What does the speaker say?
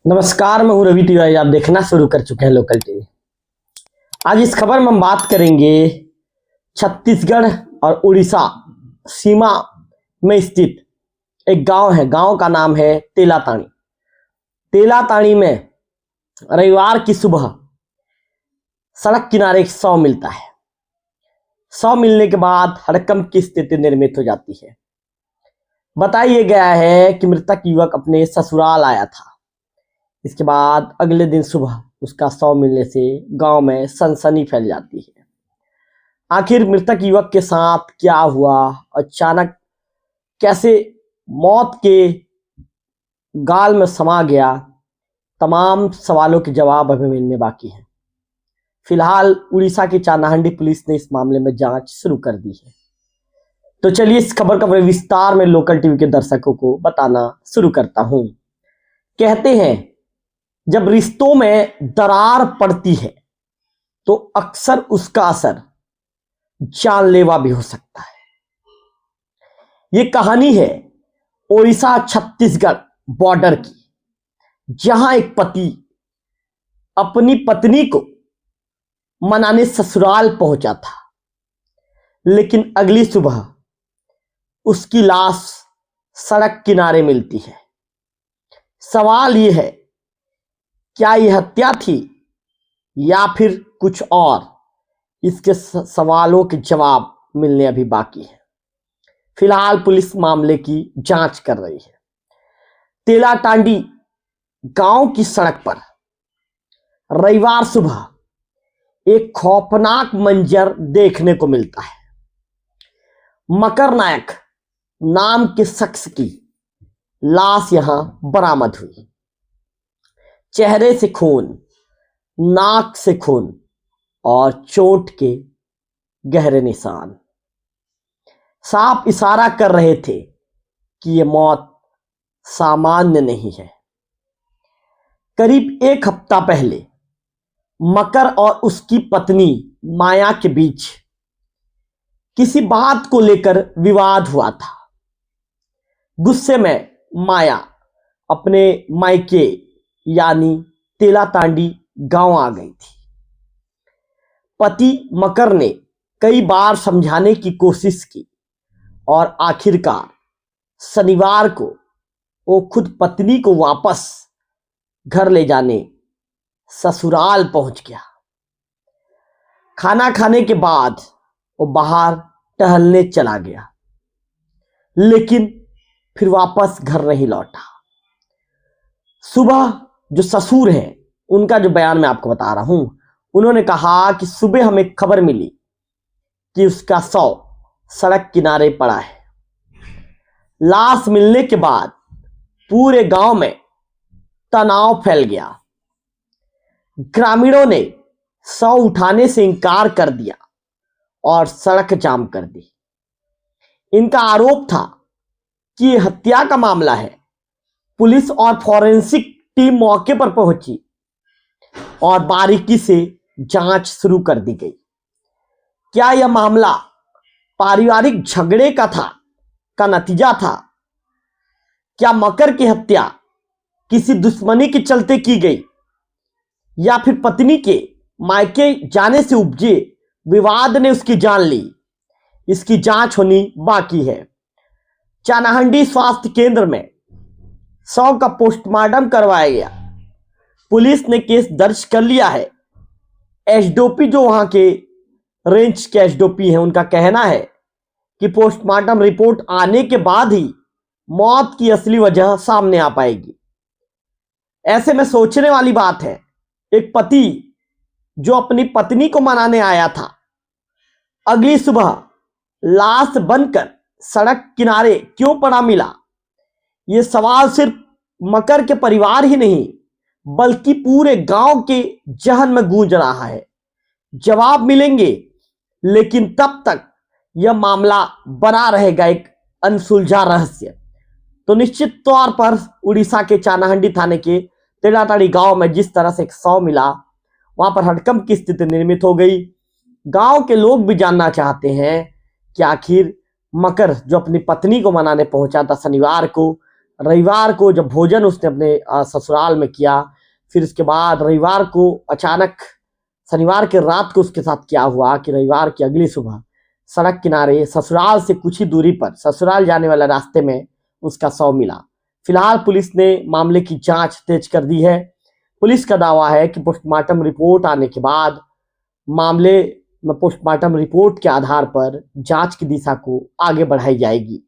नमस्कार, मैं हूं रवि तिवारी। आप देखना शुरू कर चुके हैं लोकल टीवी। आज इस खबर में हम बात करेंगे छत्तीसगढ़ और उड़ीसा सीमा में स्थित एक गांव है। गांव का नाम है तेलाताणी। तेलाताणी में रविवार की सुबह सड़क किनारे एक शव मिलता है। शव मिलने के बाद हड़कंप की स्थिति निर्मित हो जाती है। बताया गया है कि मृतक युवक अपने ससुराल आया था। इसके बाद अगले दिन सुबह उसका शव मिलने से गांव में सनसनी फैल जाती है। आखिर मृतक युवक के साथ क्या हुआ, अचानक कैसे मौत के गाल में समा गया, तमाम सवालों के जवाब अभी मिलने बाकी हैं। फिलहाल उड़ीसा की चानाहांडी पुलिस ने इस मामले में जांच शुरू कर दी है। तो चलिए इस खबर का विस्तार में लोकल टीवी के दर्शकों को बताना शुरू करता हूं। कहते हैं जब रिश्तों में दरार पड़ती है तो अक्सर उसका असर जानलेवा भी हो सकता है। यह कहानी है ओडिशा छत्तीसगढ़ बॉर्डर की, जहां एक पति अपनी पत्नी को मनाने ससुराल पहुंचा था, लेकिन अगली सुबह उसकी लाश सड़क किनारे मिलती है। सवाल यह है, क्या यह हत्या थी या फिर कुछ और? इसके सवालों के जवाब मिलने अभी बाकी है। फिलहाल पुलिस मामले की जांच कर रही है। तेलातांडी गांव की सड़क पर रविवार सुबह एक खौफनाक मंजर देखने को मिलता है। मकर नायक नाम के शख्स की लाश यहां बरामद हुई। चेहरे से खून, नाक से खून और चोट के गहरे निशान साफ इशारा कर रहे थे कि यह मौत सामान्य नहीं है। करीब एक हफ्ता पहले मकर और उसकी पत्नी माया के बीच किसी बात को लेकर विवाद हुआ था। गुस्से में माया अपने मायके यानी तेलातांडी गांव आ गई थी। पति मकर ने कई बार समझाने की कोशिश की और आखिरकार शनिवार को वो खुद पत्नी को वापस घर ले जाने ससुराल पहुंच गया। खाना खाने के बाद वो बाहर टहलने चला गया, लेकिन फिर वापस घर नहीं लौटा। सुबह जो ससुर हैं, उनका जो बयान मैं आपको बता रहा हूं, उन्होंने कहा कि सुबह हमें खबर मिली कि उसका शव सड़क किनारे पड़ा है। लाश मिलने के बाद पूरे गांव में तनाव फैल गया। ग्रामीणों ने शव उठाने से इनकार कर दिया और सड़क जाम कर दी। इनका आरोप था कि यह हत्या का मामला है। पुलिस और फॉरेंसिक टीम मौके पर पहुंची और बारीकी से जांच शुरू कर दी गई। क्या यह मामला पारिवारिक झगड़े का नतीजा था? क्या मकर की हत्या किसी दुश्मनी के चलते की गई या फिर पत्नी के मायके जाने से उपजे विवाद ने उसकी जान ली? इसकी जांच होनी बाकी है। चानाहांडी स्वास्थ्य केंद्र में शव का पोस्टमार्टम करवाया गया। पुलिस ने केस दर्ज कर लिया है। एसडीओपी जो वहां के रेंज के एसडीओपी हैं, उनका कहना है कि पोस्टमार्टम रिपोर्ट आने के बाद ही मौत की असली वजह सामने आ पाएगी। ऐसे में सोचने वाली बात है, एक पति जो अपनी पत्नी को मनाने आया था, अगली सुबह लाश बनकर सड़क किनारे क्यों पड़ा मिला? यह सवाल सिर्फ मकर के परिवार ही नहीं बल्कि पूरे गांव के जहन में गूंज रहा है। जवाब मिलेंगे, लेकिन तब तक यह मामला बना रहेगा एक अनसुलझा रहस्य। तो निश्चित तौर पर उड़ीसा के चानाहांडी थाने के तेलाताड़ी गांव में जिस तरह से एक शव मिला, वहां पर हड़कंप की स्थिति निर्मित हो गई। गांव के लोग भी जानना चाहते हैं कि आखिर मकर जो अपनी पत्नी को मनाने पहुंचा था शनिवार को, रविवार को जब भोजन उसने अपने ससुराल में किया, फिर उसके बाद रविवार को अचानक शनिवार के रात को उसके साथ क्या हुआ कि रविवार की अगली सुबह सड़क किनारे ससुराल से कुछ ही दूरी पर ससुराल जाने वाले रास्ते में उसका शव मिला। फिलहाल पुलिस ने मामले की जांच तेज कर दी है। पुलिस का दावा है कि पोस्टमार्टम रिपोर्ट आने के बाद मामले में पोस्टमार्टम रिपोर्ट के आधार पर जांच की दिशा को आगे बढ़ाई जाएगी।